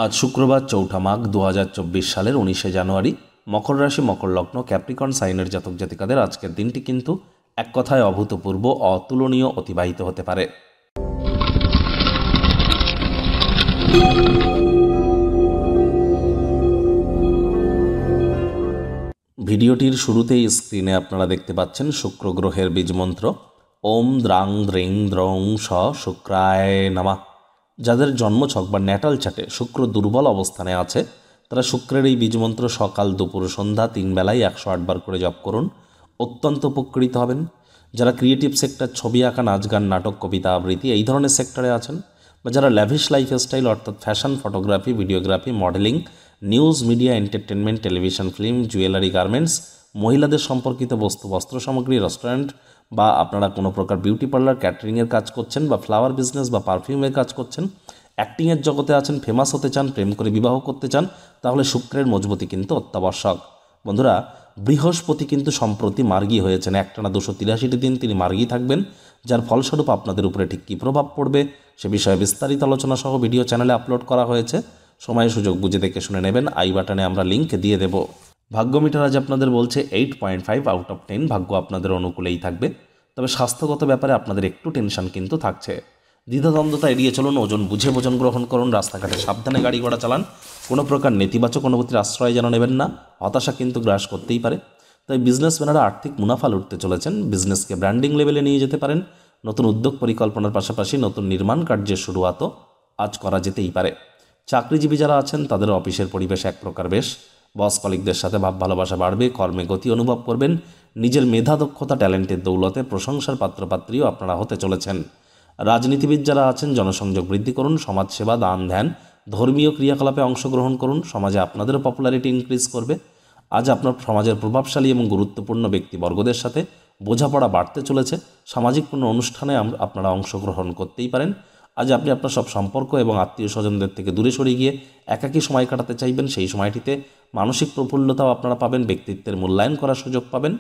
আজ শুক্রবার ৪ঠা মাঘ ২০২৪ সালের ১৯শে জানুয়ারি। মকর রাশি, মকর লগ্ন, ক্যাপ্রিকর্ন সাইনের জাতক জাতিকাদের আজকের দিনটি কিন্তু এক কথায় অভূতপূর্ব, অতুলনীয় অতিবাহিত হতে পারে। ভিডিওটির শুরুতেই স্ক্রিনে আপনারা দেখতে পাচ্ছেন শুক্র গ্রহের বীজমন্ত্র ওম দ্রাং দ্রিং দ্রং স শুক্রায় নমঃ। যাদের জন্মছক বা ন্যাটাল চার্টে শুক্র দুর্বল অবস্থানে আছে তারা শুক্রের এই বীজমন্ত্র সকাল, দুপুর, সন্ধ্যা 3 বেলায় 108 বার করে জপ করুন, অত্যন্ত উপকৃত হবেন। যারা ক্রিয়েটিভ সেক্টর, ছবি আঁকা, নাচ গান, নাটক, কবিতা আবৃত্তি এই ধরনের সেক্টরে আছেন, বা যারা ল্যাভিশ লাইফস্টাইল অর্থাৎ fashion, photography, videography, modelling, news, media, entertainment, television, film, jewellery, garments, মহিলাদের সম্পর্কিত বস্তু, বস্ত্র সামগ্রী, রেস্টুরেন্ট, বা আপনারা কোনো প্রকার বিউটি পার্লার, ক্যাটারিংয়ের কাজ করছেন, বা ফ্লাওয়ার বিজনেস বা পারফিউমের কাজ করছেন, অ্যাক্টিংয়ের জগতে আছেন, ফেমাস হতে চান, প্রেম করে বিবাহ করতে চান, তাহলে শুক্রের মজবুতি কিন্তু অত্যাবশ্যক। বন্ধুরা, বৃহস্পতি কিন্তু সম্প্রতি মার্গী হয়েছেন। একটানা 283টি দিন তিনি মার্গী থাকবেন, যার ফলস্বরূপ আপনাদের উপরে ঠিক কী প্রভাব পড়বে সে বিষয়ে বিস্তারিত আলোচনা সহ ভিডিও চ্যানেলে আপলোড করা হয়েছে। সময় সুযোগ বুঝে দেখে শুনে নেবেন। আই বাটনে আমরা লিঙ্ক দিয়ে দেব। ভাগ্য মিটার আজ আপনাদের বলছে 8.5 আউট অফ 10। ভাগ্য আপনাদের অনুকূলেই থাকবে, তবে স্বাস্থ্যগত ব্যাপারে আপনাদের একটু টেনশন কিন্তু থাকছে। দ্বিধাদ্বন্দ্বতা এড়িয়ে চলুন, ওজন বুঝে ভোজন গ্রহণ করুন, রাস্তাঘাটে সাবধানে গাড়ি ঘোড়া চালান, কোনো প্রকার নেতিবাচক অনুভূতির আশ্রয় যেন নেবেন না। হতাশা কিন্তু গ্রাস করতেই পারে। তাই বিজনেসম্যানেরা আর্থিক মুনাফা লুটতে চলেছেন। বিজনেসকে ব্র্যান্ডিং লেভেলে নিয়ে যেতে পারেন। নতুন উদ্যোগ পরিকল্পনার পাশাপাশি নতুন নির্মাণ কার্যের শুরুয়াতও আজ করা যেতেই পারে। চাকরিজীবী যারা আছেন তাদের অফিসের পরিবেশ এক প্রকার বেশ। বস কলিগদের সাথে ভাব ভালোবাসা বাড়বে, কর্মে গতি অনুভব করবেন। নিজের মেধা, দক্ষতা, ট্যালেন্টের দৌলতে প্রশংসার পাত্রপাত্রীও আপনারা হতে চলেছেন। রাজনীতিবিদ যারা আছেন জনসংযোগ বৃদ্ধি করুন, সমাজসেবা, দান ধ্যান, ধর্মীয় ক্রিয়াকলাপে অংশগ্রহণ করুন। সমাজে আপনাদেরও পপুলারিটি ইনক্রিজ করবে। আজ আপনার সমাজের প্রভাবশালী এবং গুরুত্বপূর্ণ ব্যক্তিবর্গদের সাথে বোঝাপড়া বাড়তে চলেছে। সামাজিক কোনো অনুষ্ঠানে আপনারা অংশগ্রহণ করতেই পারেন। আজ আপনি আপনার সব সম্পর্ক এবং আত্মীয় স্বজনদের থেকে দূরে সরে গিয়ে একাকী সময় কাটাতে চাইবেন। সেই সময়টিতে মানসিক প্রফুল্লতাও আপনারা পাবেন, ব্যক্তিত্বের মূল্যায়ন করার সুযোগ পাবেন।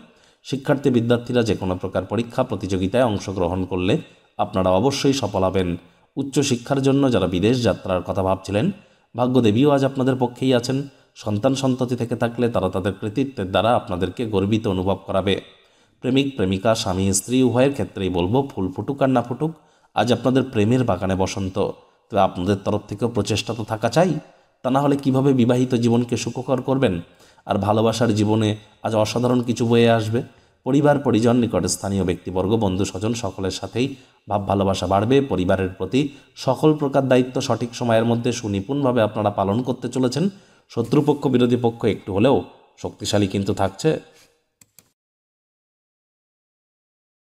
শিক্ষার্থী বিদ্যার্থীরা যে কোনো প্রকার পরীক্ষা প্রতিযোগিতায় অংশগ্রহণ করলে আপনারা অবশ্যই সফল হবেন। উচ্চশিক্ষার জন্য যারা বিদেশ যাত্রার কথা ভাবছিলেন, ভাগ্যদেবীও আজ আপনাদের পক্ষেই আছেন। সন্তান সন্ততি থেকে থাকলে তারা তাদের কৃতিত্বের দ্বারা আপনাদেরকে গর্বিত অনুভব করাবে। প্রেমিক প্রেমিকা, স্বামী স্ত্রী উভয়ের ক্ষেত্রেই বলবো, ফুল ফুটুক আর না ফুটুক, আজ আপনাদের প্রেমের বাগানে বসন্ত। তবে আপনাদের তরফ থেকেও প্রচেষ্টা তো থাকা চাই। তা না হলে কীভাবে বিবাহিত জীবনকে সুখকর করবেন? আর ভালোবাসার জীবনে আজ অসাধারণ কিছু বয়ে আসবে। পরিবার, পরিজন, নিকট স্থানীয় ব্যক্তিবর্গ, বন্ধু স্বজন সকলের সাথেই ভাব ভালোবাসা বাড়বে। পরিবারের প্রতি সকল প্রকার দায়িত্ব সঠিক সময়ের মধ্যে সুনিপুণভাবে আপনারা পালন করতে চলেছেন। শত্রুপক্ষ, বিরোধী পক্ষ একটু হলেও শক্তিশালী কিন্তু থাকছে।